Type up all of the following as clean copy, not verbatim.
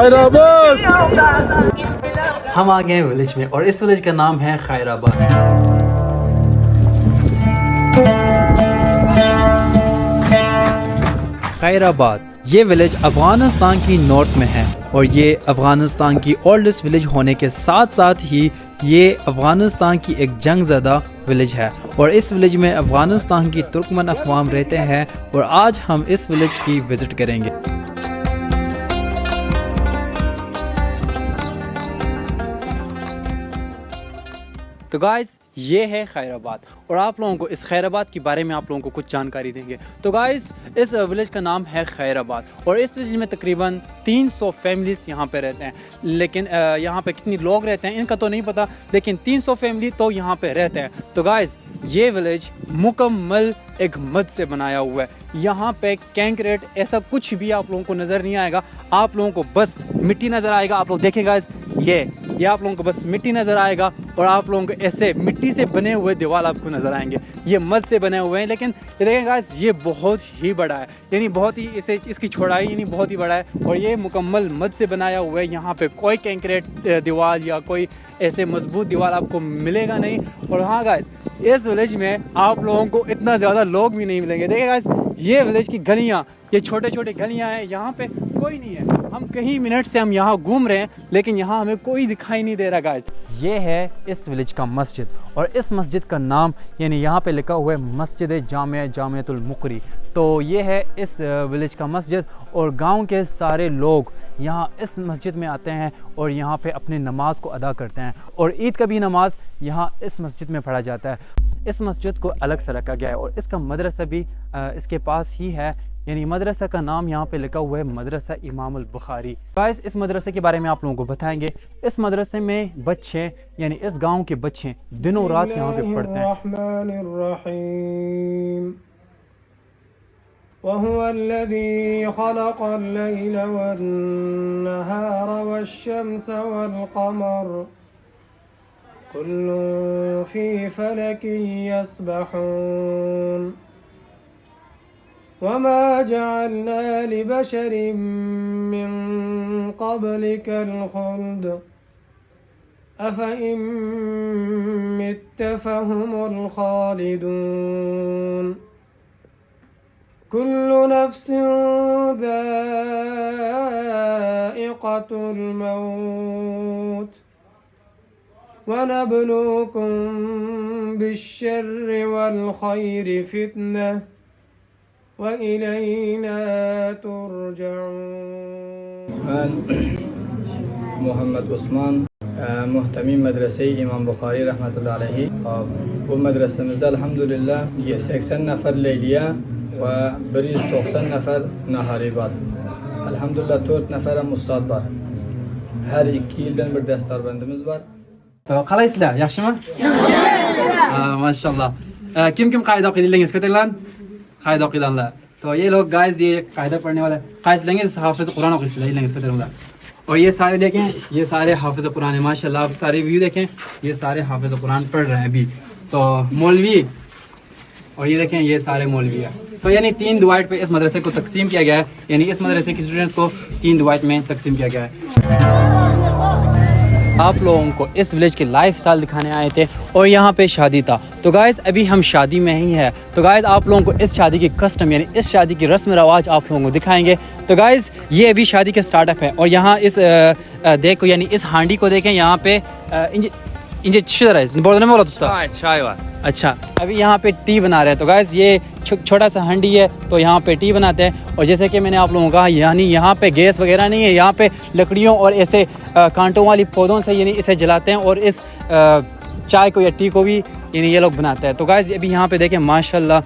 खैराबाद। हम आ गए हैं विलेज में और इस विलेज का नाम है खैराबाद। खैराबाद ये विलेज अफ़गानिस्तान की नॉर्थ में है और ये अफ़गानिस्तान की ओल्डेस्ट विलेज होने के साथ साथ ही ये अफ़गानिस्तान की एक जंग ज़दा विलेज है और इस विलेज में अफ़गानिस्तान की तुर्कमन अक़वाम रहते हैं और आज हम इस विलेज की विज़िट करेंगे। तो गाइस ये है खैराबाद और आप लोगों को इस खैराबाद के बारे में आप लोगों को कुछ जानकारी देंगे। तो गाइस इस विलेज का नाम है खैराबाद और इस विलेज में तकरीबन 300 फैमिलीज यहाँ पे रहते हैं, लेकिन यहाँ पे कितनी लोग रहते हैं इनका तो नहीं पता, लेकिन 300 फैमिली तो यहाँ पे रहते हैं। तो गाइस ये विलेज मुकम्मल एक मद से बनाया हुआ है। यहाँ पे कैंक्रेट ऐसा कुछ भी आप लोगों को नज़र नहीं आएगा, आप लोगों को बस मिट्टी नज़र आएगा। आप लोग देखें गाइस ये आप लोगों को बस मिट्टी नज़र आएगा और आप लोगों को ऐसे मिट्टी से बने हुए दीवार आपको नज़र आएंगे। ये मद से बने हुए हैं, लेकिन ये देखें गाइस ये बहुत ही बड़ा है, यानी बहुत ही इसकी चौड़ाई यानी बहुत ही बड़ा है और ये मुकम्मल मद से बनाया हुआ है। यहाँ पे कोई कैंक्रेट दीवार या कोई ऐसे मजबूत दीवार आपको मिलेगा नहीं। और हाँ गाइस इस विलेज में आप लोगों को इतना ज़्यादा लोग भी नहीं मिलेंगे। देखिए गाइस ये विलेज की गलियाँ, ये छोटे छोटे गलियाँ हैं, यहाँ पे कोई नहीं है। हम कई मिनट से हम यहाँ घूम रहे हैं लेकिन यहाँ हमें कोई दिखाई नहीं दे रहा गाइस। ये है इस विलेज का मस्जिद और इस मस्जिद का नाम यानी यहाँ पे लिखा हुआ है मस्जिद जामियतुल मुकरी। तो ये है इस विलेज का मस्जिद और गांव के सारे लोग यहाँ इस मस्जिद में आते हैं और यहाँ पे अपनी नमाज को अदा करते हैं और ईद का भी नमाज यहाँ इस मस्जिद में पढ़ा जाता है। इस मस्जिद को अलग से रखा गया है और इसका मदरसा भी इसके पास ही है, यानी मदरसा का नाम यहाँ पे लिखा हुआ है मदरसा इमाम अल बुखारी। गाइस इस मदरसे के बारे में आप लोगों को बताएंगे। इस मदरसे में बच्चे यानी इस गांव के बच्चे दिनों रात यहाँ पे पढ़ते हैं। वहुवल्लज़ी खलक़ल लैला वन्नहारा वश्शम्स वल्क़मर कुल्लुन फ़ी फ़लकिन यस्बहून वमा जअलना लिबशरिन मिन क़ब्लिकल ख़ुल्द अफ़इन मित्त फ़हुमुल ख़ालिदून कुल्लु नफ्सिन ज़ाइक़तुल मौत वनब्लुकुम बिश्शर्रि वल खैरि फितनह व इलैना तुरजऊन। मोहम्मद उस्मान मुहतमी मदरसे इमाम बुखारी रहमतुल्लाह अलैहि और वो मदरसे में अल्हम्दुलिल्लाह ये 80 नफ़र ले लिया व बरीज 90 नफ़र नहारी बाद अल्हम्दुलिल्लाह 4 नफ़र मुस्ताद बार her 2 yıldan bir dersler bendimiz var. Qalaysizlar, yaxshimi? माशाल्लाह। किम कायदा o'qiydilaringiz ko'taringlar? Qaida o'qiydilar। तो ये लोग गाइस ये कायदा पढ़ने वाले कायदा लेंगे, हाफिज कुरान o'qiydilar। और ये सारे देखें, ये सारे हाफिज कुरान है माशाल्लाह। आप सारे व्यू देखें, ये सारे हाफिज कुरान पढ़ रहे हैं अभी। तो मौलवी और ये देखें ये सारे मौलवी है। तो यानी 3 डिवाइड पे इस मदरसे को तकसीम किया गया है, यानी इस मदरसे के स्टूडेंट्स को 3 डिवाइड में तकसीम किया गया है। आप लोगों को इस विलेज के लाइफस्टाइल दिखाने आए थे और यहाँ पे शादी था। तो गाइस अभी हम शादी में ही है। तो गाइस आप लोगों को इस शादी की कस्टम यानी इस शादी की रस्म रवाज आप लोगों को दिखाएंगे। तो गाइस ये अभी शादी का स्टार्टअप है और यहाँ इस देखो यानी इस हांडी को देखें, यहाँ पे अच्छा अभी यहाँ पे टी बना रहे हैं। तो गाइस ये छोटा सा हांडी है, तो यहाँ पे टी बनाते हैं। और जैसे कि मैंने आप लोगों को कहा यानी यहाँ पे गैस वगैरह नहीं है, यहाँ पे लकड़ियों और ऐसे कांटों वाली पौधों से यानी इसे जलाते हैं और इस चाय को या टी को भी यानी ये लोग बनाते हैं। तो गाइस अभी यहाँ पे देखें माशाल्लाह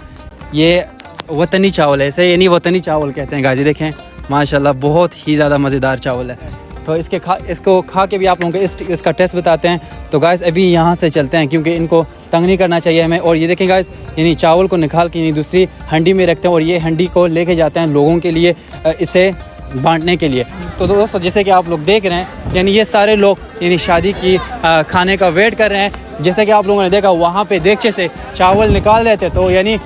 ये वतनी चावल है, इसे यानी वतनी चावल कहते हैं गाइस। ये देखें माशाल्लाह बहुत ही ज़्यादा मज़ेदार चावल है। तो इसको खा के भी आप लोगों को इसका टेस्ट बताते हैं। तो गाइस अभी यहाँ से चलते हैं क्योंकि इनको तंग नहीं करना चाहिए हमें। और ये देखें गाइस यानी चावल को निकाल के यानी दूसरी हंडी में रखते हैं और ये हंडी को लेके जाते हैं लोगों के लिए इसे बांटने के लिए। तो दोस्तों जैसे कि आप लोग देख रहे हैं यानी ये सारे लोग यानी शादी की खाने का वेट कर रहे हैं। जैसे कि आप लोगों ने देखा वहाँ पे देगचे से चावल निकाल रहे थे, तो यानी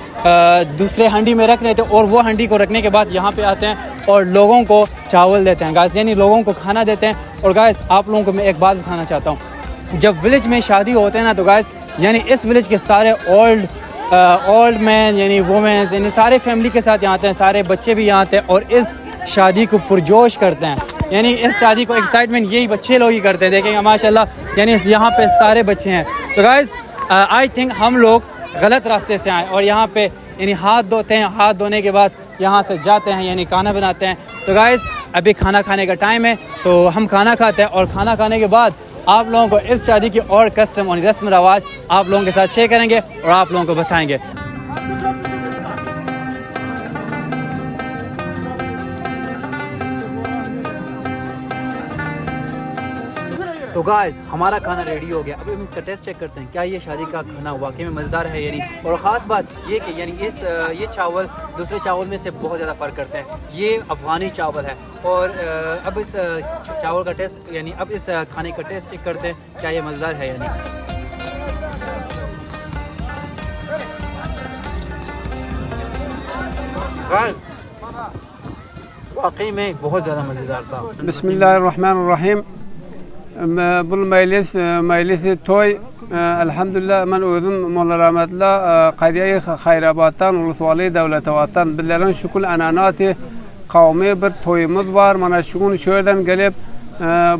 दूसरे हांडी में रख रहे थे और वो हांडी को रखने के बाद यहाँ पे आते हैं और लोगों को चावल देते हैं गाइस, यानी लोगों को खाना देते हैं। और गाइस आप लोगों को मैं एक बात बताना चाहता हूँ, जब विलेज में शादी होते हैं ना तो गाइस यानी इस विलेज के सारे ओल्ड मैन यानी वुमेन्स यानी सारे फैमिली के साथ यहाँ आते हैं, सारे बच्चे भी यहाँ आते हैं और इस शादी को पुरजोश करते हैं। यानी इस शादी को एक्साइटमेंट यही बच्चे लोग ही करते हैं, देखेंगे माशाल्लाह यानी यहाँ पे सारे बच्चे हैं। तो गाइस आई थिंक हम लोग गलत रास्ते से आए और यहाँ पे यानी हाथ धोते हैं, हाथ धोने के बाद यहाँ से जाते हैं यानी खाना बनाते हैं। तो गाइस अभी खाना खाने का टाइम है तो हम खाना खाते हैं और खाना खाने के बाद आप लोगों को इस शादी की और कस्टम और रस्म रवाज आप लोगों के साथ शेयर करेंगे और आप लोगों को बताएंगे। तो गाइस हमारा खाना रेडी हो गया, अभी हम इसका टेस्ट चेक करते हैं क्या ये शादी का खाना वाकई में मज़ेदार है यानी। और ख़ास बात ये कि यानी ये चावल दूसरे चावल में से बहुत ज़्यादा फ़र्क करते हैं, ये अफ़गानी चावल है। और अब इस चावल का टेस्ट यानी अब इस खाने का टेस्ट चेक करते हैं क्या ये मज़ेदार है यानी। गाइस वाकई में बहुत ज़्यादा मज़ेदार था। बिस्मिल्लाहिर्रहमानिर्रहीम। मजलिस toy elhamdülillah men özüm Molla rahmetullah Qariye Hayrabat'tan Ulusvali Devletavatan billerin şukul ananati kavmi bir toyumuz var. Mana şugun şöyle gelip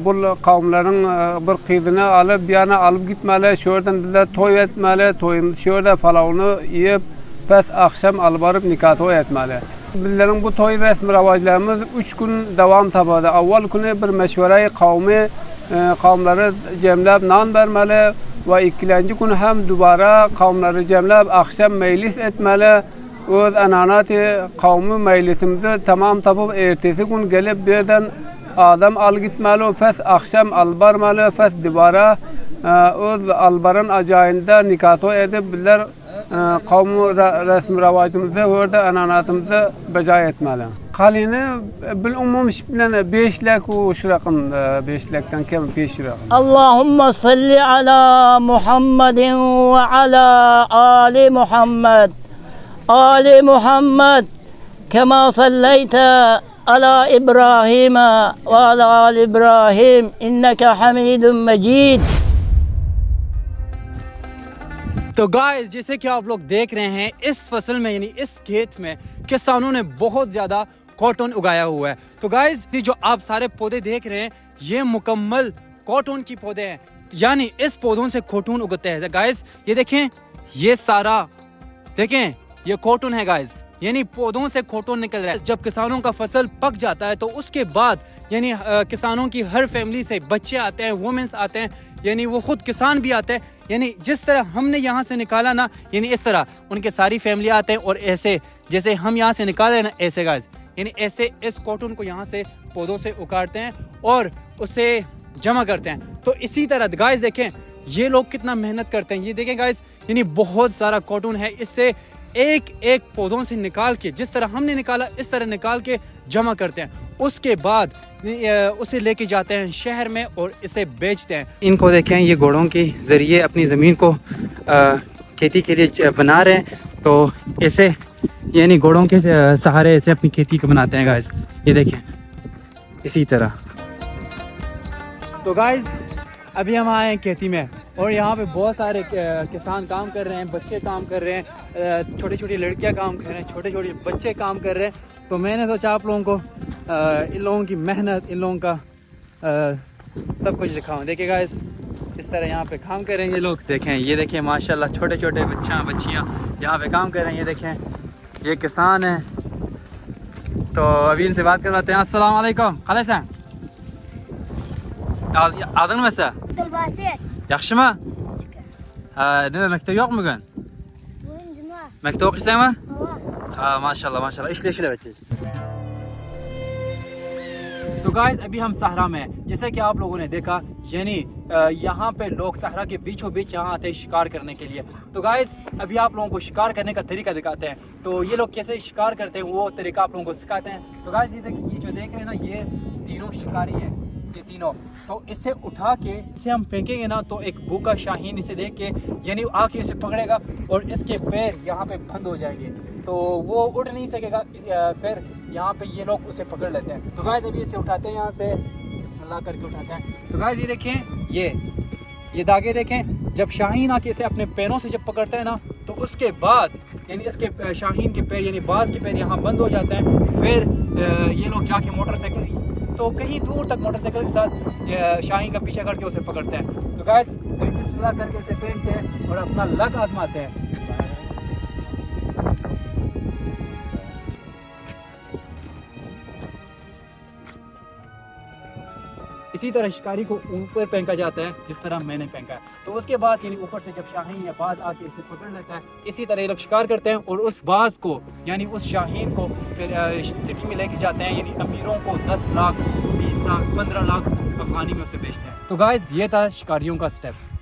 bu kavimlerin bir kıydını alıp bir yana alıp gitmeli. Şöyle biller toy etmeli. Toyun şöyle falavunu yiyip pes akşam alıp varıp nikah etmeli. Billerin bu toy resmi ravajlarımız 3 gün devam tabadı. Avval günü bir meşvereyi kavmi kavimleri cemlep nan vermeli ve ikinci gün hem dubara kavimleri cemlep akşam meclis etmeli. Öz ananati kavmi meclisimizi tamam tapıp ertesi gün gelip birden adam al gitmeli. Fes akşam al barmalı. Fes dubara öz albarın acayında nikah edip biller kavmi resmi ravajımızı orada ananatımızı beca etmeli. Kalini bilumum bilen 5 lak o şu rakam 5 laktan kem 5 rakam. Allahümme salli ala Muhammedin ve ala Ali Muhammed. Ali Muhammed kema salleyte ala İbrahim ve ala Ali İbrahim inneke hamidun mecid. तो guys जैसे कि आप लोग देख रहे हैं इस फसल में यानी इस खेत में किसानों ने बहुत ज़्यादा कॉटन उगाया हुआ है। तो गाइस ये जो आप सारे पौधे देख रहे हैं ये मुकम्मल कॉटन की पौधे हैं, यानी इस पौधों से कॉटन उगते हैं। गाइस ये देखें ये सारा देखें ये कॉटन है गाइस, यानी पौधों से कॉटन निकल रहा है। जब किसानों का फसल पक जाता है तो उसके बाद यानी किसानों की हर फैमिली से बच्चे आते हैं, वुमेन्स आते हैं, यानी वो खुद किसान भी आते हैं। यानी जिस तरह हमने यहाँ से निकाला ना यानी इस तरह उनके सारी फैमिली आते हैं और ऐसे जैसे हम यहाँ से निकाल रहे हैं ना ऐसे गाइस यानी ऐसे इस कॉटन को यहाँ से पौधों से उखाड़ते हैं और उसे जमा करते हैं। तो इसी तरह गाइस देखें ये लोग कितना मेहनत करते हैं, ये देखें गाइस यानी बहुत सारा कॉटन है, इससे एक एक पौधों से निकाल के जिस तरह हमने निकाला इस तरह निकाल के जमा करते हैं। उसके बाद उसे लेके जाते हैं शहर में और इसे बेचते हैं। इनको देखें ये घोड़ों के ज़रिए अपनी ज़मीन को खेती के लिए बना रहे हैं, तो ऐसे यानी घोड़ों के सहारे ऐसे अपनी खेती को बनाते हैं गाइस, ये देखें इसी तरह। तो गाइस अभी हम आए हैं खेती में और यहाँ पे बहुत सारे किसान काम कर रहे हैं, बच्चे काम कर रहे हैं, छोटी छोटी लड़कियाँ काम कर रहे हैं, छोटे छोटे बच्चे काम कर रहे हैं। तो मैंने सोचा आप लोगों को इन लोगों की मेहनत, इन लोगों का सब कुछ दिखाऊं। देखिए गाइस इस तरह यहाँ पे काम कर रहे हैं ये लोग, देखें ये देखें माशाल्लाह छोटे छोटे बच्चियाँ यहाँ पे काम कर रहे हैं। ये देखें ये किसान हैं। तो अभी इनसे बात करवाते हैं। अस्सलाम वालेकुम खालिस हैं adın mesela? Basit. Yaxşı mı? Değil mi? Mektep yok mu bugün? Bugün cuma. Mektep okuyorsun mu? Hava. माशाल्लाह माशाल्लाह इसलिए बच्चे। तो गाइस अभी हम सहरा में हैं, जैसे कि आप लोगों ने देखा यानी यहाँ पे लोग सहरा के बीचों बीच यहाँ आते हैं शिकार करने के लिए। तो गाइस अभी आप लोगों को शिकार करने का तरीका दिखाते हैं। तो ये लोग कैसे शिकार करते हैं वो तरीका आप लोगों को सिखाते हैं। तो गाइस ये जो देख रहे हैं ना ये तीनों शिकारी हैं, ये तीनों, तो इसे उठा के इसे हम फेंकेंगे ना तो एक भूखा शाहीन इसे देख के यानी आके इसे पकड़ेगा और इसके पैर यहाँ पे बंद हो जाएंगे, तो वो उड़ नहीं सकेगा। फिर यहाँ पे ये लोग उसे पकड़ लेते हैं। तो गाइस अभी इसे उठाते हैं यहाँ से, बिस्मिल्लाह करके उठाते हैं। तो गाइस ये देखें, ये धागे देखें, जब शाहीन आके इसे अपने पैरों से जब पकड़ता है ना तो उसके बाद यानी इसके शाहीन के पैर यानी बाज के पैर यहाँ बंद हो जाते हैं। फिर ये लोग जाके मोटरसाइकिल तो कहीं दूर तक मोटरसाइकिल के साथ शाहीन का पीछा करके उसे पकड़ते हैं। तो गाइस अभी बिस्मिल्लाह करके इसे फेंकते हैं और अपना लक आजमाते हैं। इसी तरह शिकारी को ऊपर फेंका जाता है जिस तरह मैंने फेंका है। तो उसके बाद यानी ऊपर से जब शाहीन या बाज आके इसे पकड़ लेता है, इसी तरह ये लोग शिकार करते हैं और उस बाज को यानी उस शाहीन को फिर सिटी में लेके जाते हैं, यानी अमीरों को 10 लाख 20 लाख 15 लाख अफगानी में उसे बेचते हैं। तो गाइस ये था शिकारियों का स्टेप।